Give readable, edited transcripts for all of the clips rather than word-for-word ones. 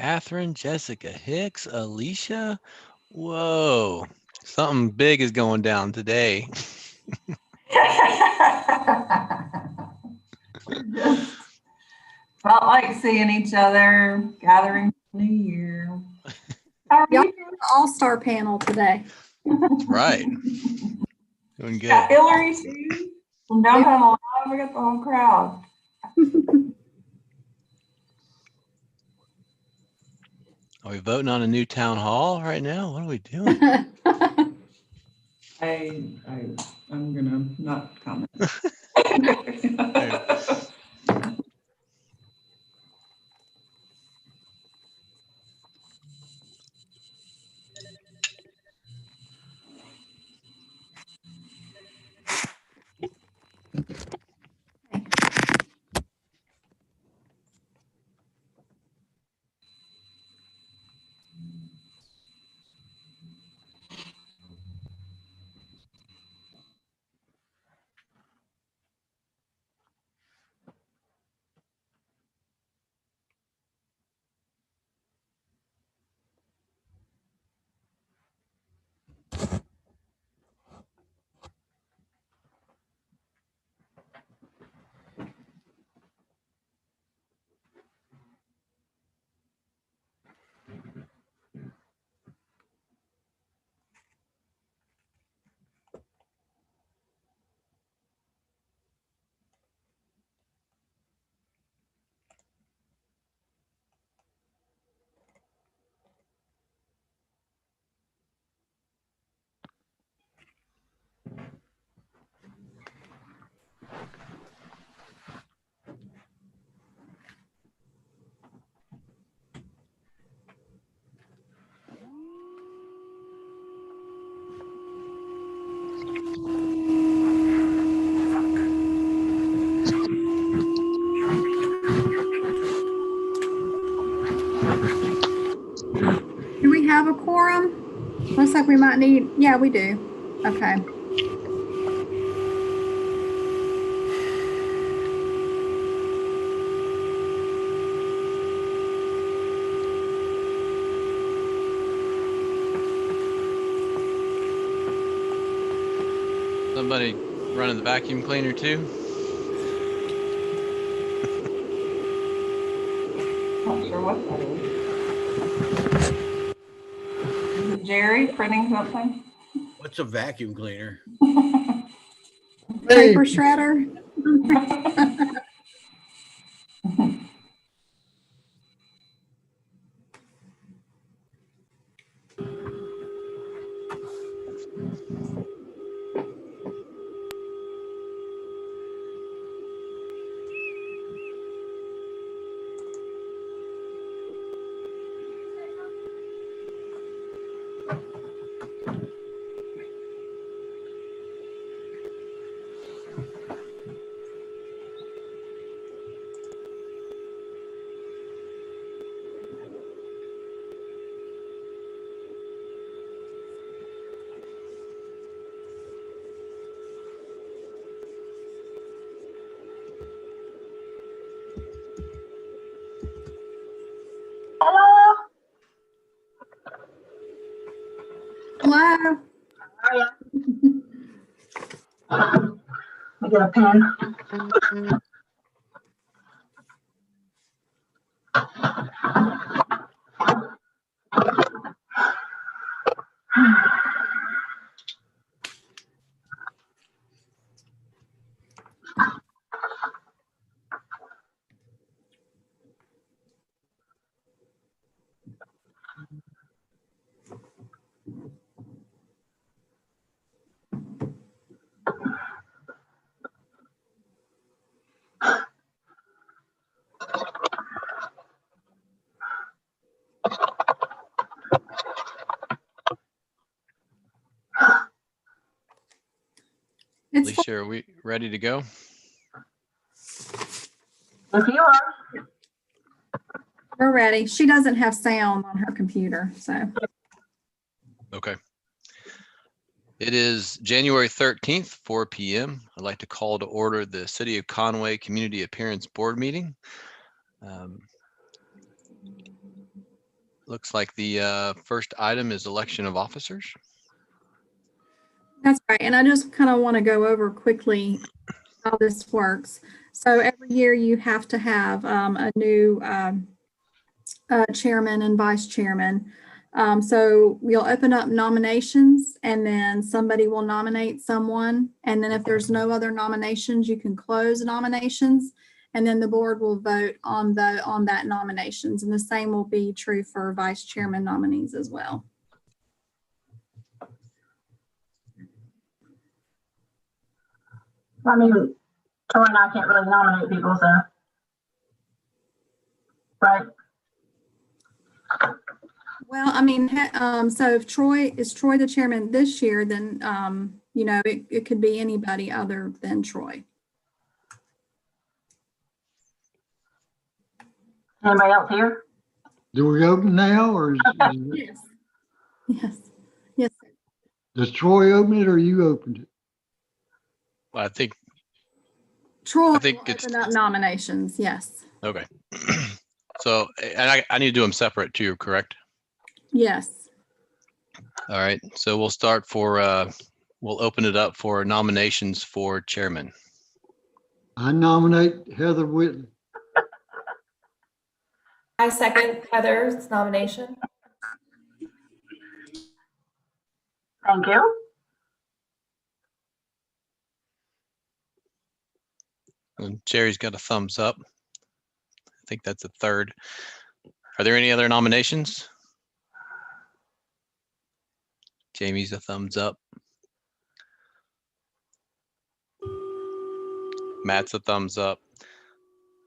Catherine, Jessica Hicks, Alicia. Whoa, something big is going down today. Just felt like seeing each other, gathering for the new year. How are Y'all you? all-star panel today. That's right. Doing Got good. Hillary too from downtown Alive. We got the whole crowd. Are we voting on a new town hall right now? What are we doing? I'm gonna not comment. Do we have a quorum? Looks like we might need, yeah, we do. Okay. Somebody running the vacuum cleaner too? Not sure what that is. Is it Jerry printing something? What's a vacuum cleaner? Paper shredder. Hello. Hello. I get a pen. It's Alicia, are we ready to go? If you are. We're ready. She doesn't have sound on her computer, so. Okay. It is January 13th, 4 p.m. I'd like to call to order the City of Conway Community Appearance Board meeting. Looks like the first item is election of officers. That's right. And I just kind of want to go over quickly how this works. So every year you have to have a new chairman and vice chairman. So we'll open up nominations and then somebody will nominate someone. And then if there's no other nominations, you can close nominations. And then the board will vote on that nominations. And the same will be true for vice chairman nominees as well. I mean, Troy and I can't really nominate people, so. Right? Well, I mean, so if Troy the chairman this year, then, it could be anybody other than Troy. Anybody else here? Do we open now or Yes. Yes. Yes. does Troy open it or you opened it? Well, I think, Troy I think will it's- open up nominations. Yes. okay. So, and I need to do them separate too, correct? Yes. All right, so we'll start we'll open it up for nominations for chairman. I nominate Heather Whitley. I second Heather's nomination. Thank you. And Jerry's got a thumbs up. I think that's a third. Are there any other nominations? Jamie's a thumbs up. Matt's a thumbs up.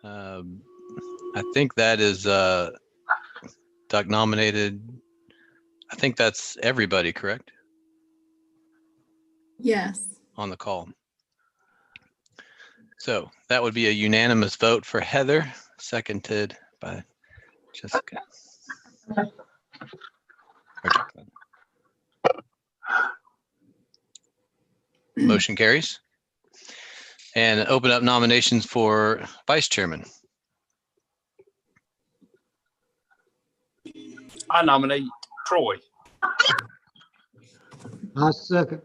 I think that is Doug nominated. I think that's everybody, correct? Yes. On the call. So that would be a unanimous vote for Heather, seconded by Jessica. Or Jacqueline. Motion carries. And open up nominations for vice chairman. I nominate Troy. I second.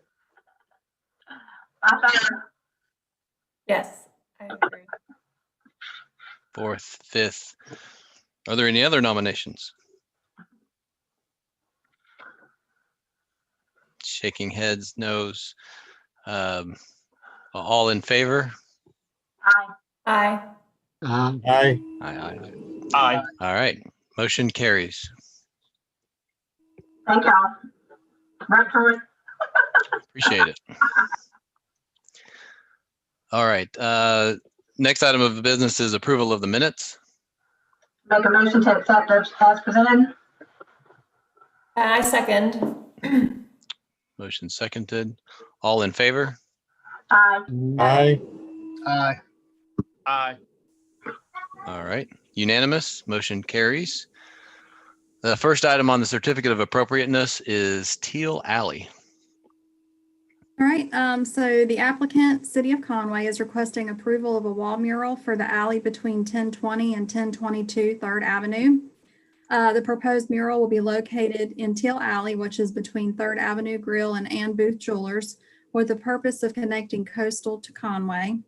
I second. Yes, I agree. Fourth, fifth. Are there any other nominations? Shaking heads, noes. All in favor? Aye. Aye. Aye. Aye. Aye. Aye. All right, motion carries. Thank y'all. Right, Troy? Appreciate it. All right, next item of business is approval of the minutes. Make a motion to accept those as presented. I second. Motion seconded. All in favor? Aye. Aye. Aye. Aye. All right, unanimous, motion carries. The first item on the certificate of appropriateness is Teal Alley. All right. So the applicant, City of Conway, is requesting approval of a wall mural for the alley between 1020 and 1022 3rd Avenue. The proposed mural will be located in Teal Alley, which is between 3rd Avenue Grill and Ann Booth Jewelers, with the purpose of connecting Coastal to Conway.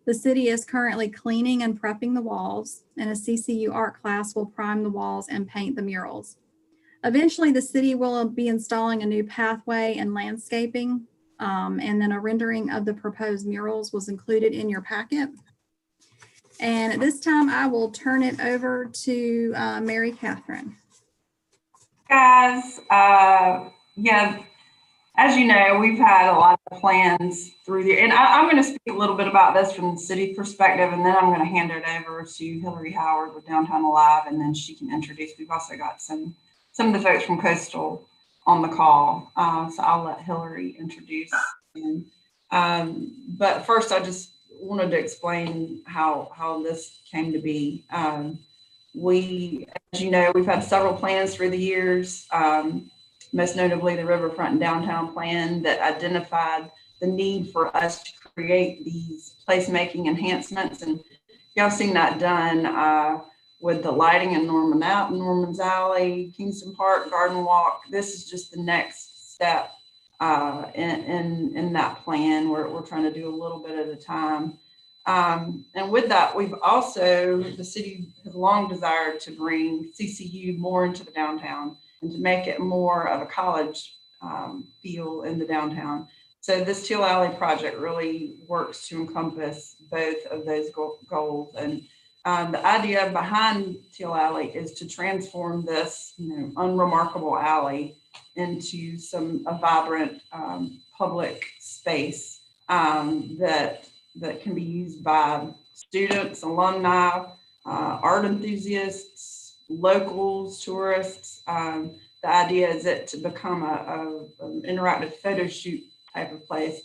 The city is currently cleaning and prepping the walls, and a CCU art class will prime the walls and paint the murals. Eventually, the city will be installing a new pathway and landscaping, and then a rendering of the proposed murals was included in your packet. And at this time, I will turn it over to Mary Catherine. Guys, yeah, as you know, we've had a lot of plans through the, and I'm going to speak a little bit about this from the city perspective, and then I'm going to hand it over to Hillary Howard with Downtown Alive, and then she can introduce. We've also got some of the folks from Coastal on the call, so I'll let Hillary introduce. But first, I just wanted to explain how this came to be. We, as you know, we've had several plans through the years. Most notably the Riverfront and Downtown Plan that identified the need for us to create these placemaking enhancements. And y'all seen that done. with the lighting in Norman's Alley, Kingston Park, Garden Walk. This is just the next step in that plan. We're trying to do a little bit at a time. And with that, the city has long desired to bring CCU more into the downtown and to make it more of a college feel in the downtown. So this Teal Alley project really works to encompass both of those goals. And the idea behind Teal Alley is to transform this, unremarkable alley into a vibrant public space that can be used by students, alumni, art enthusiasts, locals, tourists. The idea is it to become an interactive photo shoot type of place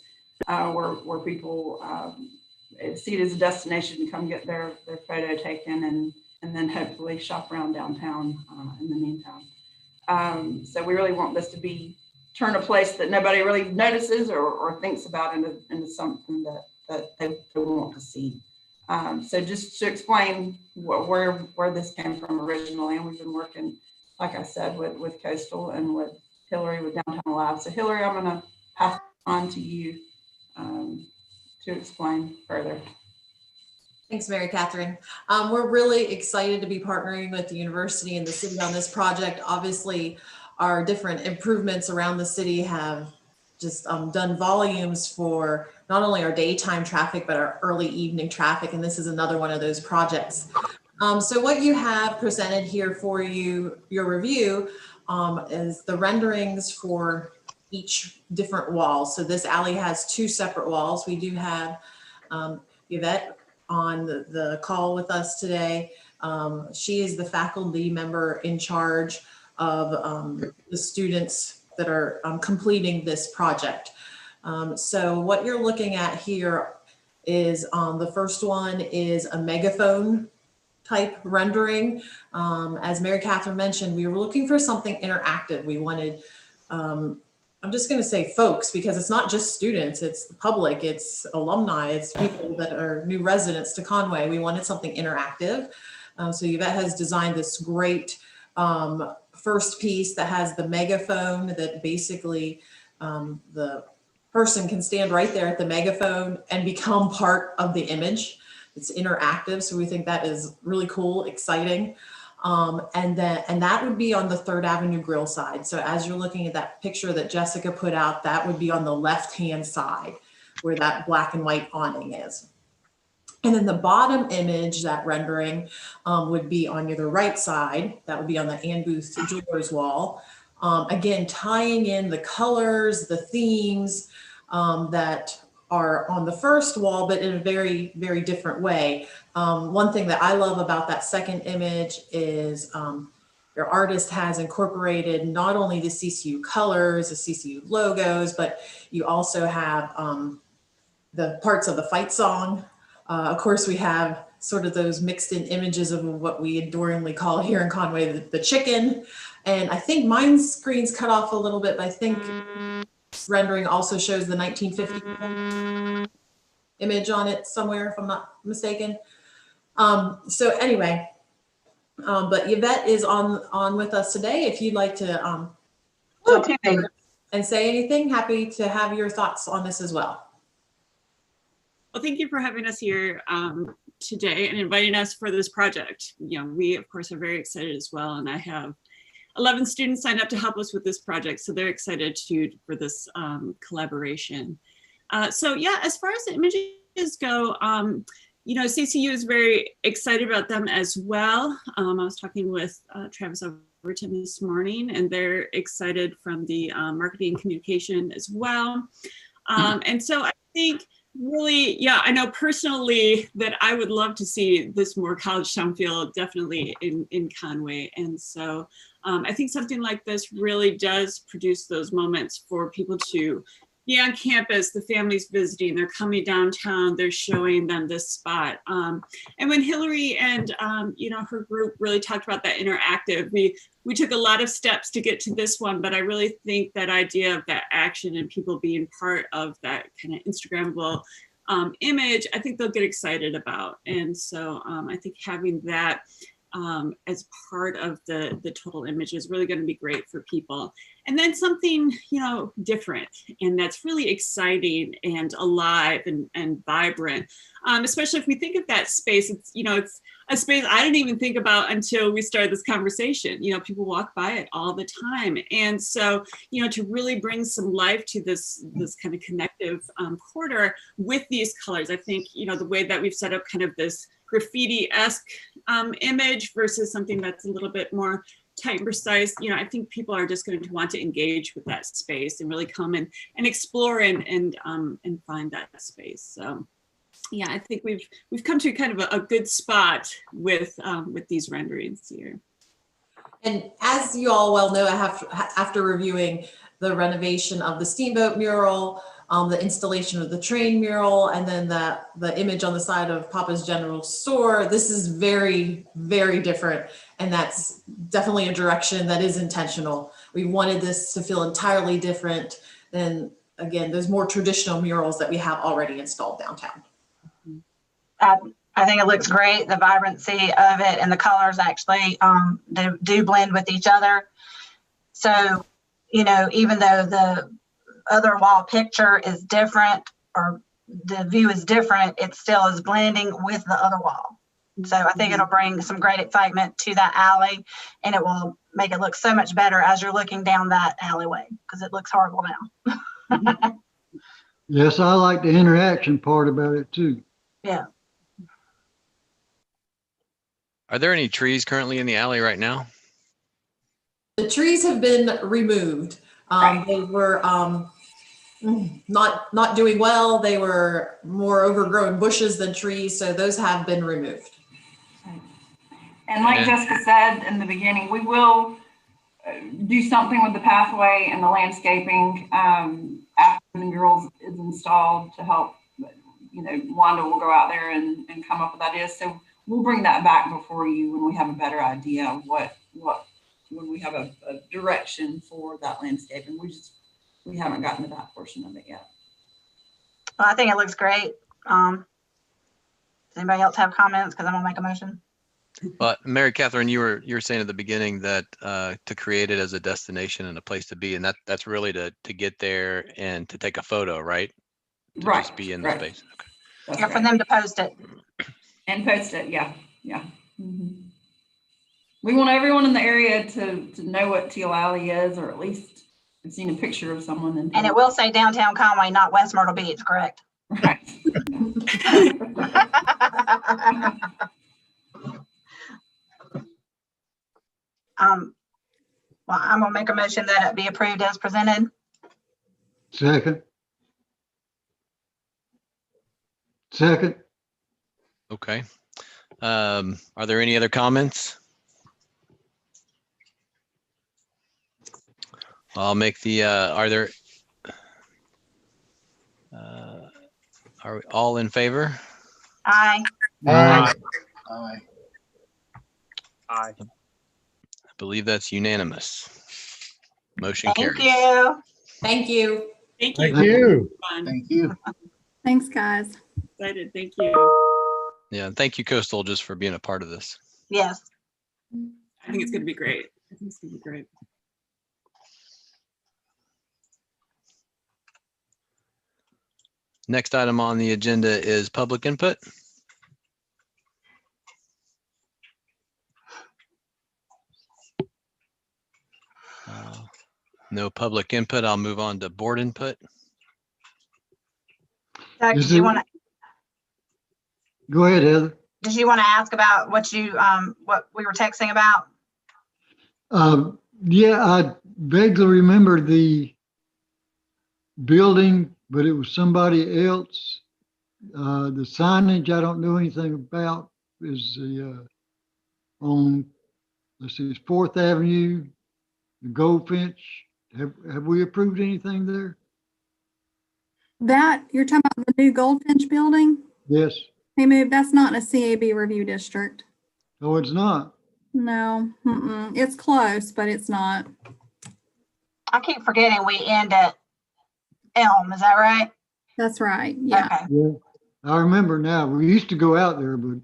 where people see it as a destination to come get their photo taken and then hopefully shop around downtown in the meantime. So we really want this to turn a place that nobody really notices or thinks about into something that they want to see. So just to explain where this came from originally, and we've been working, like I said, with Coastal and with Hillary with Downtown Live. So Hillary, I'm going to pass on to you to explain further. Thanks, Mary Catherine. We're really excited to be partnering with the university and the city on this project. Obviously, our different improvements around the city have just done volumes for not only our daytime traffic, but our early evening traffic. And this is another one of those projects. So what you have presented here for your review is the renderings for each different wall. So this alley has two separate walls. We do have Yvette on the call with us today. She is the faculty member in charge of the students that are completing this project. So what you're looking at here is the first one is a megaphone type rendering. As Mary Catherine mentioned, we were looking for something interactive. We wanted, I'm just going to say folks, because it's not just students, it's the public, it's alumni, it's people that are new residents to Conway. We wanted something interactive. So Yvette has designed this great first piece that has the megaphone that basically the person can stand right there at the megaphone and become part of the image. It's interactive, so we think that is really cool, exciting. And that would be on the 3rd Avenue Grill side. So as you're looking at that picture that Jessica put out, that would be on the left-hand side where that black and white awning is. And then the bottom image, that rendering, would be on the right side. That would be on the Ann Booth Jewelers wall. Again, tying in the colors, the themes that are on the first wall, but in a very, very different way. One thing that I love about that second image is your artist has incorporated not only the CCU colors, the CCU logos, but you also have the parts of the fight song. Of course, we have sort of those mixed in images of what we adoringly call here in Conway, the chicken. And I think mine's screen's cut off a little bit, but I think rendering also shows the 1950 image on it somewhere, if I'm not mistaken. So anyway, but Yvette is on with us today. If you'd like to jump in and say anything, happy to have your thoughts on this as well. Well, thank you for having us here today and inviting us for this project. We of course are very excited as well, and I have 11 students signed up to help us with this project, so they're excited for this collaboration. So yeah, as far as the images go, CCU is very excited about them as well. I was talking with Travis Overton this morning, and they're excited from the marketing and communication as well. And so I think really, yeah, I know personally that I would love to see this more college town feel definitely in Conway. And so I think something like this really does produce those moments for people to be on campus, the families visiting, they're coming downtown, they're showing them this spot. And when Hillary and her group really talked about that interactive, we took a lot of steps to get to this one, but I really think that idea of that action and people being part of that kind of Instagrammable image, I think they'll get excited about. And so I think having that as part of the total image is really going to be great for people. And then something, different, and that's really exciting and alive and vibrant, especially if we think of that space. It's a space I didn't even think about until we started this conversation. People walk by it all the time. And so, to really bring some life to this kind of connective corridor with these colors, I think, the way that we've set up kind of this graffiti-esque image versus something that's a little bit more tight and precise, I think people are just going to want to engage with that space and really come and explore and find that space. So yeah, I think we've come to kind of a good spot with these renderings here. And as you all well know, after reviewing the renovation of the steamboat mural, the installation of the train mural, and then the image on the side of Papa's General Store, this is very, very different. And that's definitely a direction that is intentional. We wanted this to feel entirely different than, again, those more traditional murals that we have already installed downtown. I think it looks great. The vibrancy of it and the colors actually they do blend with each other. So, even though the other wall picture is different or the view is different, it still is blending with the other wall. So I think it'll bring some great excitement to that alley, and it will make it look so much better as you're looking down that alleyway, because it looks horrible now. Yes, I like the interaction part about it too. Yeah. Are there any trees currently in the alley right now? The trees have been removed. Right. They were not doing well. They were more overgrown bushes than trees, so those have been removed. And like Yeah. Jessica said in the beginning, we will do something with the pathway and the landscaping after the murals is installed to help. Wanda will go out there and come up with ideas. So we'll bring that back before you when we have a better idea of when we have a direction for that landscaping. We haven't gotten to that portion of it yet. Well, I think it looks great. Does anybody else have comments? Because I'm gonna make a motion. But Mary Catherine, you were saying at the beginning that to create it as a destination and a place to be, and that's really to get there and to take a photo, right? To Right. just be in the Right. space. Okay. That's Yeah, for right. them to post it. And post it. Yeah. Mhm. We want everyone in the area to know what Teal Alley is, or at least have seen a picture of someone. And it will say downtown Conway, not West Myrtle Beach, correct? Right. Well, I'm gonna make a motion that it be approved as presented. Second. Second. Okay. Are there any other comments? I'll make the, are we all in favor? Aye. Aye. Aye. Aye. I believe that's unanimous. Motion Thank carries. you. Thank you. Thank you. Thank you. Fun. Thank you. Thanks, guys. Excited. Thank you. Yeah, and thank you, Coastal, just for being a part of this. Yes. I think it's going to be great. I think it's going to be great. Next item on the agenda is public input. No public input. I'll move on to board input. Doug, Is did you it- want to? Go ahead, Heather. Did you want to ask about what we were texting about? Yeah, I vaguely remember the building, but it was somebody else. The signage I don't know anything about is on, let's see, it's 4th Avenue, the Goldfinch. Have we approved anything there? You're talking about the new Goldfinch building? Yes. Hey, Move, that's not in a CAB review district. Oh, it's not. No, it's close, but it's not. I keep forgetting we end at Elm. Is that right? That's right. Yeah. Okay. Yeah, I remember now. We used to go out there, but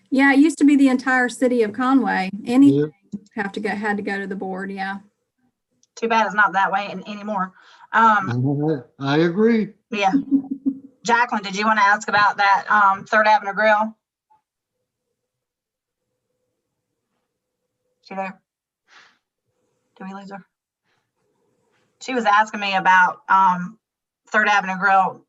Yeah, it used to be the entire city of Conway. Anything Yeah. had to go to the board, yeah. Too bad it's not that way anymore. I agree. Yeah. Jacqueline, did you want to ask about that Third Avenue Grill? She there? Did we lose her? She was asking me about Third Avenue Grill.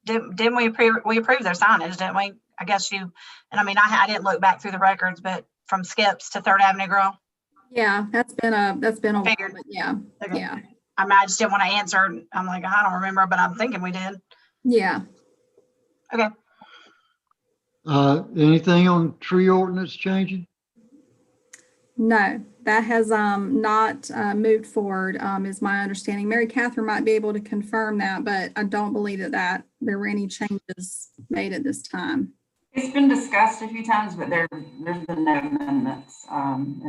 Didn't we approved their signage, didn't we? I guess you, and I mean, I didn't look back through the records, but from Skips to Third Avenue Grill. Yeah, that's been a while, Figured. but yeah, Okay. yeah, I mean, I just didn't want to answer. I'm like, I don't remember, but I'm thinking we did. yeah. Okay. Anything on tree ordinance changing? No, that has not moved forward, is my understanding. Mary Catherine might be able to confirm that, but I don't believe that there were any changes made at this time. It's been discussed a few times, but there's been no amendments, and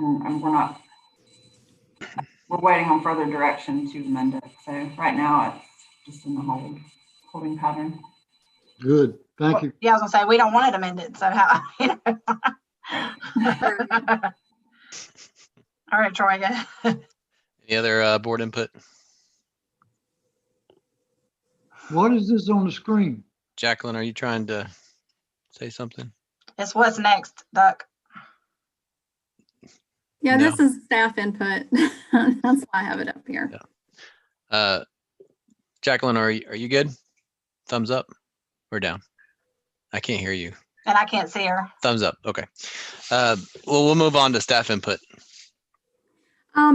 we're waiting on further direction to amend it. So right now it's just in the holding pattern. Good, thank you. Yeah, I was gonna say, we don't want it amended, so how, you know. All right, Troy, go ahead. Any other board input? What is this on the screen? Jacqueline, are you trying to say something? It's what's next, Duck. Yeah, No. this is staff input. That's why I have it up here. Yeah. Jacqueline, are you good? Thumbs up or down? I can't hear you. And I can't see her. Thumbs up. Okay. Well, we'll move on to staff input.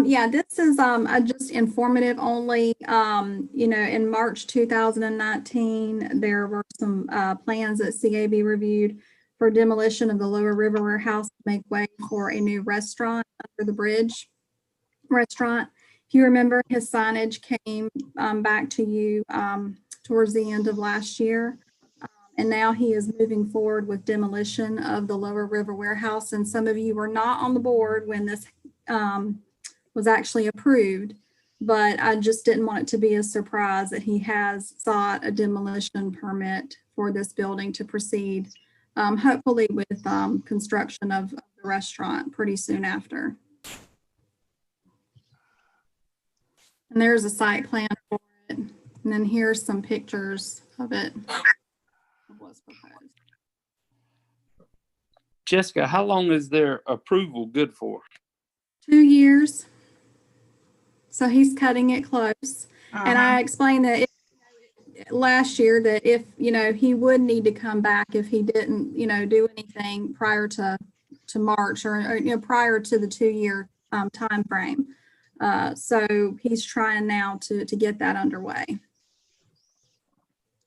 Yeah, this is just informative only. In March 2019, there were some plans that CAB reviewed for demolition of the Lower River Warehouse to make way for a new restaurant under the bridge restaurant. If you remember, his signage came back to you towards the end of last year. And now he is moving forward with demolition of the Lower River Warehouse. And some of you were not on the board when this was actually approved, but I just didn't want it to be a surprise that he has sought a demolition permit for this building to proceed, hopefully with construction of the restaurant pretty soon after. And there's a site plan for it. And then here's some pictures of it, of what's proposed. Jessica, how long is their approval good for? 2 years. So he's cutting it close. And I explained that last year that if, he would need to come back if he didn't, do anything prior to March or prior to the 2-year time frame. So he's trying now to get that underway.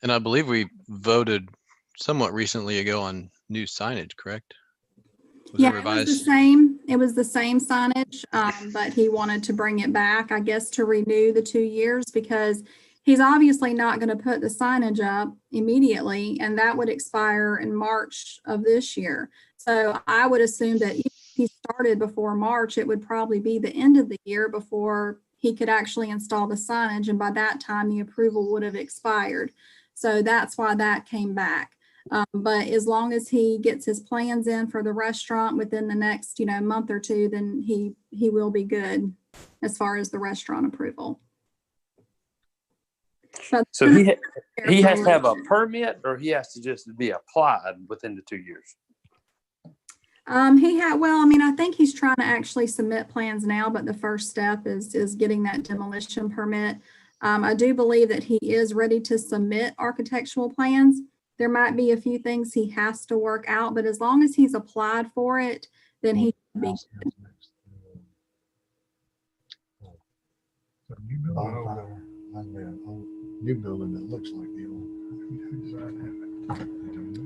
And I believe we voted somewhat recently ago on new signage, correct? Yeah, it was the same. It was the same signage, but he wanted to bring it back, I guess, to renew the 2 years because he's obviously not going to put the signage up immediately, and that would expire in March of this year. So I would assume that if he started before March, it would probably be the end of the year before he could actually install the signage, and by that time, the approval would have expired. So that's why that came back. But as long as he gets his plans in for the restaurant within the next, month or two, then he will be good as far as the restaurant approval. But So he has to have a permit, or he has to just be applied within the 2 years? I think he's trying to actually submit plans now, but the first step is getting that demolition permit. I do believe that he is ready to submit architectural plans. There might be a few things he has to work out, but as long as he's applied for it, then he should be good. New building that looks like the old.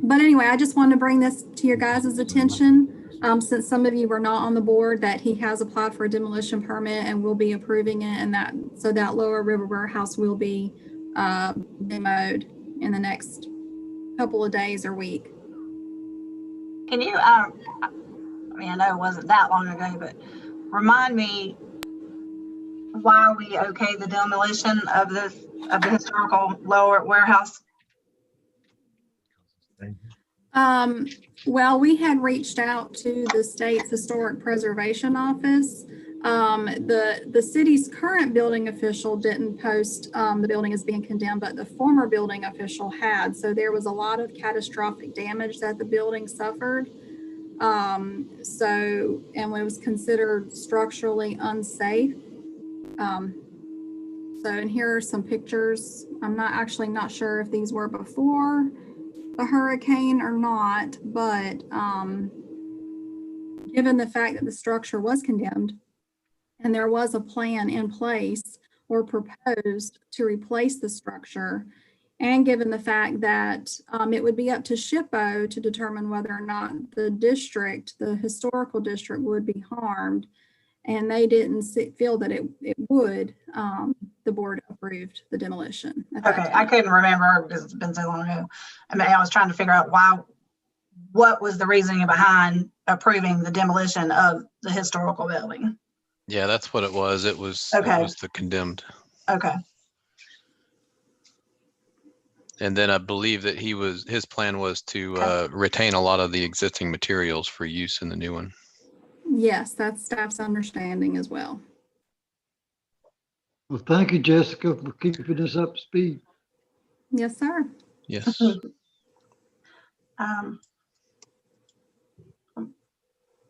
But anyway, I just wanted to bring this to your guys' attention, since some of you were not on the board, that he has applied for a demolition permit and will be approving it, and that Lower River Warehouse will be demoed in the next couple of days or week. Can you, I know it wasn't that long ago, but remind me why we okayed the demolition of the historical Lower Warehouse? Well, we had reached out to the state's Historic Preservation Office. The city's current building official didn't post the building as being condemned, but the former building official had. So there was a lot of catastrophic damage that the building suffered. And it was considered structurally unsafe. And here are some pictures. I'm not sure if these were before the hurricane or not, but given the fact that the structure was condemned and there was a plan in place or proposed to replace the structure, and given the fact that it would be up to SHPO to determine whether or not the historical district would be harmed, and they didn't feel that it would, the board approved the demolition. Okay, I couldn't remember because it's been so long ago. I mean, I was trying to figure out what was the reasoning behind approving the demolition of the historical building? Yeah, that's what it was. It was the condemned. Okay. And then I believe that his plan was to retain a lot of the existing materials for use in the new one. Yes, that's staff's understanding as well. Well, thank you, Jessica, for keeping us up to speed. Yes, sir. Yes.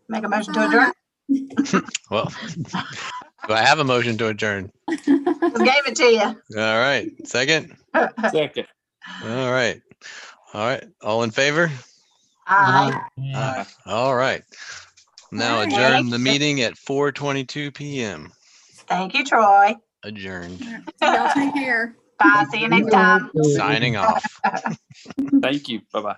Make a motion to adjourn. Well, do I have a motion to adjourn? Just gave it to you. All right. Second. Second. All right. All in favor? Aye. Aye. All right. Now All right. adjourn the meeting at 4:22 p.m. Thank you, Troy. Adjourned. So y'all take care. Bye. See you next time. Signing off. Thank you. Bye-bye.